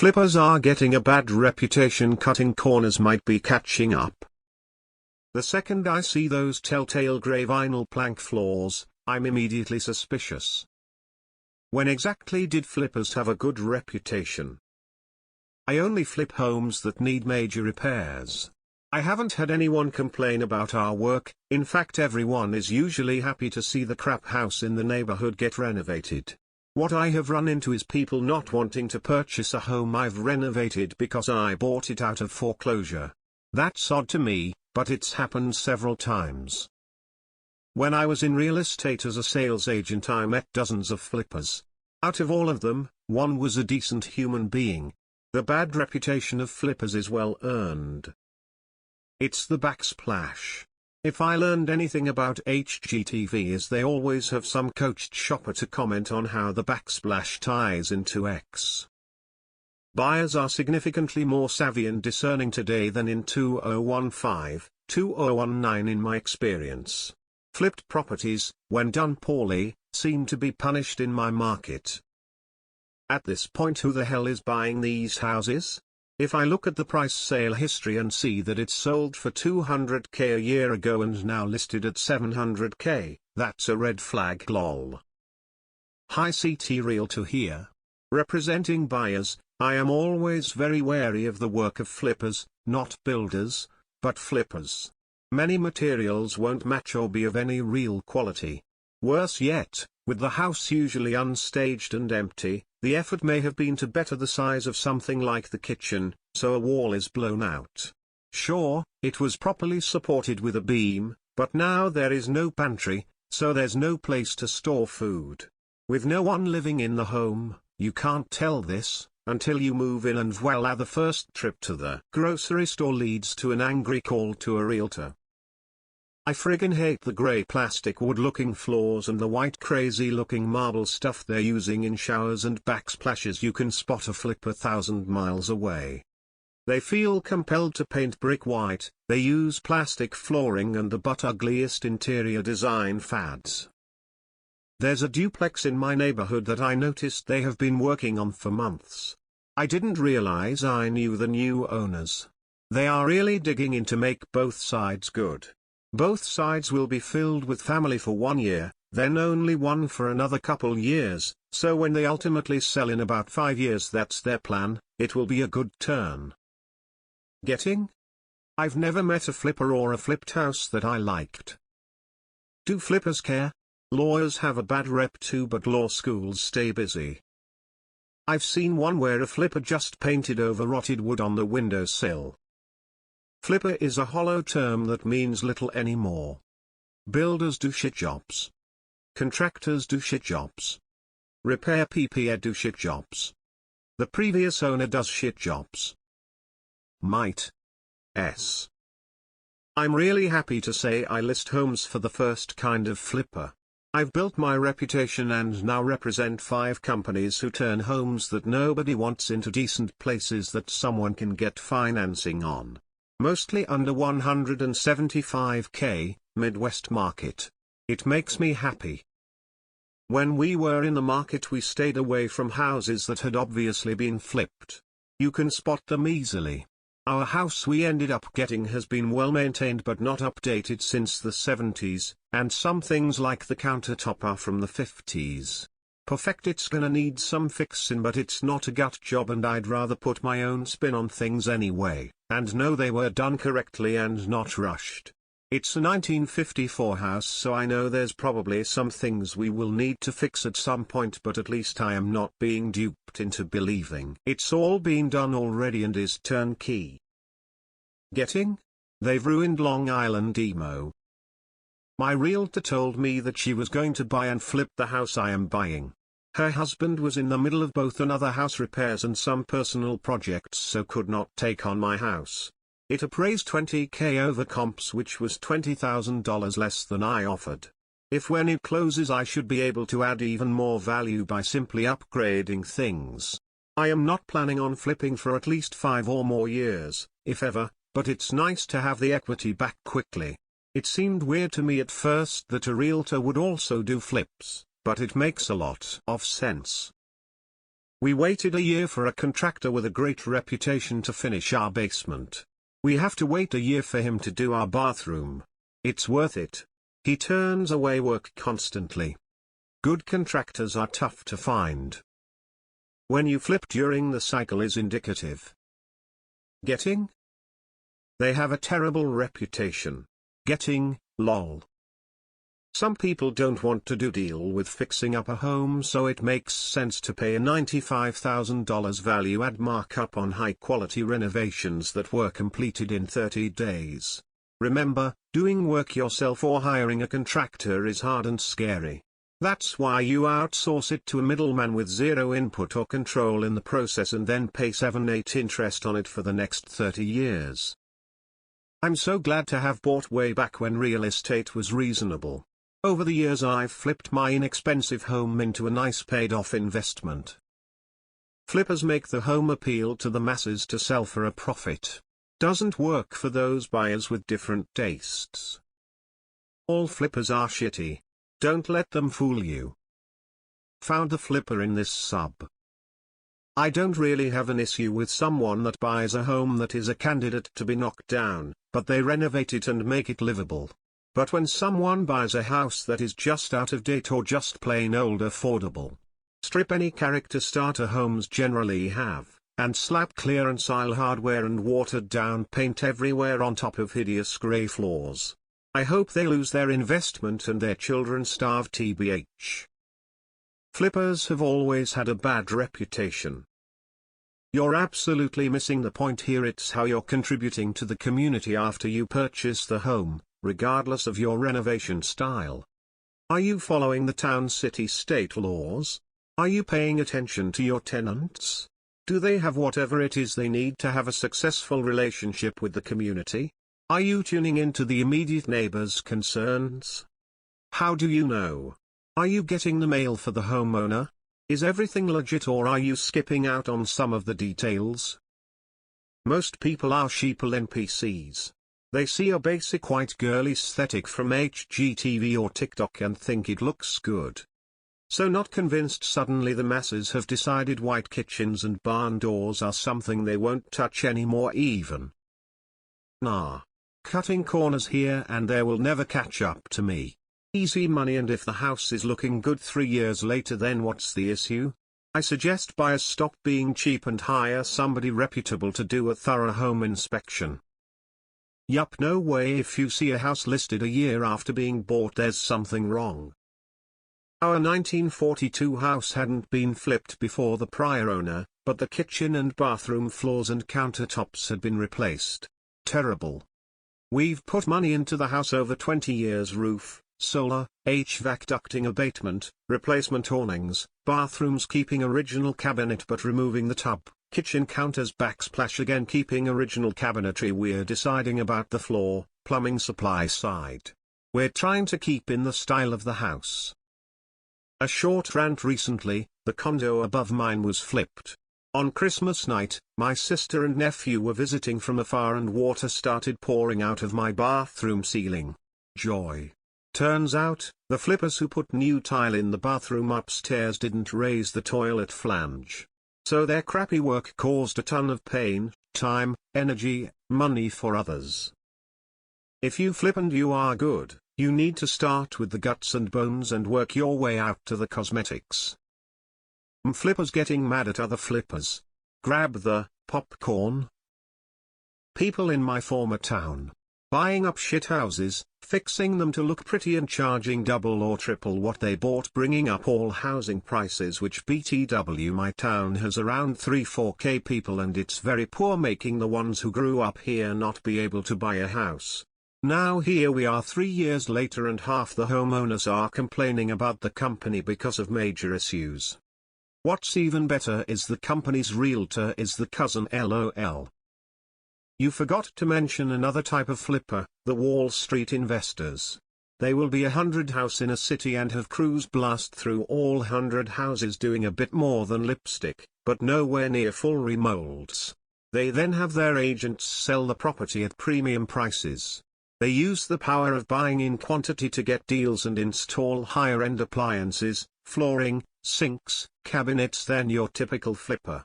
Flippers are getting a bad reputation. Cutting corners might be catching up. The second I see those telltale grey vinyl plank floors, I'm immediately suspicious. When exactly did flippers have a good reputation? I only flip homes that need major repairs. I haven't had anyone complain about our work. In fact, everyone is usually happy to see the crap house in the neighborhood get renovated. What I have run into is people not wanting to purchase a home I've renovated because I bought it out of foreclosure. That's odd to me, but it's happened several times. When I was in real estate as a sales agent, I met dozens of flippers. Out of all of them, one was a decent human being. The bad reputation of flippers is well earned. It's the backsplash. If I learned anything about HGTV, is they always have some coached shopper to comment on how the backsplash ties into X. Buyers are significantly more savvy and discerning today than in 2015, 2019 in my experience. Flipped properties, when done poorly, seem to be punished in my market. At this point, who the hell is buying these houses? If I look at the price sale history and see that it sold for $200K a year ago and now listed at $700K, that's a red flag lol. Hi CT Realtor here. Representing buyers, I am always very wary of the work of flippers, not builders, but flippers. Many materials won't match or be of any real quality. Worse yet, with the house usually unstaged and empty, the effort may have been to better the size of something like the kitchen, so a wall is blown out. Sure, it was properly supported with a beam, but now there is no pantry, so there's no place to store food. With no one living in the home, you can't tell this, until you move in and voila, the first trip to the grocery store leads to an angry call to a realtor. I friggin' hate the grey plastic wood-looking floors and the white crazy-looking marble stuff they're using in showers and backsplashes. You can spot a flip 1,000 miles away. They feel compelled to paint brick white, they use plastic flooring and the butt-ugliest interior design fads. There's a duplex in my neighborhood that I noticed they have been working on for months. I didn't realize I knew the new owners. They are really digging in to make both sides good. Both sides will be filled with family for 1 year, then only one for another couple years, so when they ultimately sell in about 5 years, that's their plan, it will be a good turn. Getting? I've never met a flipper or a flipped house that I liked. Do flippers care? Lawyers have a bad rep too, but law schools stay busy. I've seen one where a flipper just painted over rotted wood on the windowsill. Flipper is a hollow term that means little anymore. Builders do shit jobs. Contractors do shit jobs. Repair PPA do shit jobs. The previous owner does shit jobs. Might. S. I'm really happy to say I list homes for the first kind of flipper. I've built my reputation and now represent 5 companies who turn homes that nobody wants into decent places that someone can get financing on. Mostly under $175K, Midwest market. It makes me happy. When we were in the market, we stayed away from houses that had obviously been flipped. You can spot them easily. Our house we ended up getting has been well maintained but not updated since the 70s, and some things like the countertop are from the 50s. Perfect, it's gonna need some fixing, but it's not a gut job and I'd rather put my own spin on things anyway, and know they were done correctly and not rushed. It's a 1954 house, so I know there's probably some things we will need to fix at some point, but at least I am not being duped into believing it's all been done already and is turnkey. Getting? They've ruined Long Island emo. My realtor told me that she was going to buy and flip the house I am buying. Her husband was in the middle of both another house repairs and some personal projects, so could not take on my house. It appraised $20K over comps, which was $20,000 less than I offered. If when it closes I should be able to add even more value by simply upgrading things. I am not planning on flipping for at least 5 or more years, if ever, but it's nice to have the equity back quickly. It seemed weird to me at first that a realtor would also do flips, but it makes a lot of sense. We waited a year for a contractor with a great reputation to finish our basement. We have to wait a year for him to do our bathroom. It's worth it. He turns away work constantly. Good contractors are tough to find. When you flip during the cycle is indicative. Getting? They have a terrible reputation. Getting, lol. Some people don't want to deal with fixing up a home, so it makes sense to pay a $95,000 value-add markup on high-quality renovations that were completed in 30 days. Remember, doing work yourself or hiring a contractor is hard and scary. That's why you outsource it to a middleman with zero input or control in the process and then pay 7-8% interest on it for the next 30 years. I'm so glad to have bought way back when real estate was reasonable. Over the years I've flipped my inexpensive home into a nice paid-off investment. Flippers make the home appeal to the masses to sell for a profit. Doesn't work for those buyers with different tastes. All flippers are shitty. Don't let them fool you. Found the flipper in this sub. I don't really have an issue with someone that buys a home that is a candidate to be knocked down, but they renovate it and make it livable. But when someone buys a house that is just out of date or just plain old affordable, strip any character starter homes generally have, and slap clearance aisle hardware and watered down paint everywhere on top of hideous grey floors. I hope they lose their investment and their children starve tbh. Flippers have always had a bad reputation. You're absolutely missing the point here. It's how you're contributing to the community after you purchase the home, regardless of your renovation style. Are you following the town, city, state laws? Are you paying attention to your tenants? Do they have whatever it is they need to have a successful relationship with the community? Are you tuning into the immediate neighbor's concerns? How do you know? Are you getting the mail for the homeowner? Is everything legit, or are you skipping out on some of the details? Most people are sheeple NPCs. They see a basic white girl aesthetic from HGTV or TikTok and think it looks good. So not convinced, suddenly the masses have decided white kitchens and barn doors are something they won't touch anymore even. Nah. Cutting corners here and there will never catch up to me. Easy money, and if the house is looking good 3 years later, then what's the issue? I suggest buyers stop being cheap and hire somebody reputable to do a thorough home inspection. Yup, no way. If you see a house listed a year after being bought, there's something wrong. Our 1942 house hadn't been flipped before the prior owner, but the kitchen and bathroom floors and countertops had been replaced. Terrible. We've put money into the house over 20 years: roof, solar, HVAC, ducting abatement, replacement awnings, bathrooms keeping original cabinet but removing the tub, kitchen counters backsplash again keeping original cabinetry. We're deciding about the floor, plumbing supply side. We're trying to keep in the style of the house. A short rant: recently, the condo above mine was flipped. On Christmas night, my sister and nephew were visiting from afar and water started pouring out of my bathroom ceiling. Joy. Turns out, the flippers who put new tile in the bathroom upstairs didn't raise the toilet flange. So their crappy work caused a ton of pain, time, energy, money for others. If you flip and you are good, you need to start with the guts and bones and work your way out to the cosmetics. Flippers getting mad at other flippers. Grab the popcorn. People in my former town. Buying up shit houses, fixing them to look pretty and charging double or triple what they bought, bringing up all housing prices, which BTW my town has around 3-4K people and it's very poor, making the ones who grew up here not be able to buy a house. Now here we are 3 years later and half the homeowners are complaining about the company because of major issues. What's even better is the company's realtor is the cousin, LOL. You forgot to mention another type of flipper, the Wall Street investors. They will be 100 house in a city and have crews blast through all 100 houses doing a bit more than lipstick, but nowhere near full remolds. They then have their agents sell the property at premium prices. They use the power of buying in quantity to get deals and install higher-end appliances, flooring, sinks, cabinets than your typical flipper.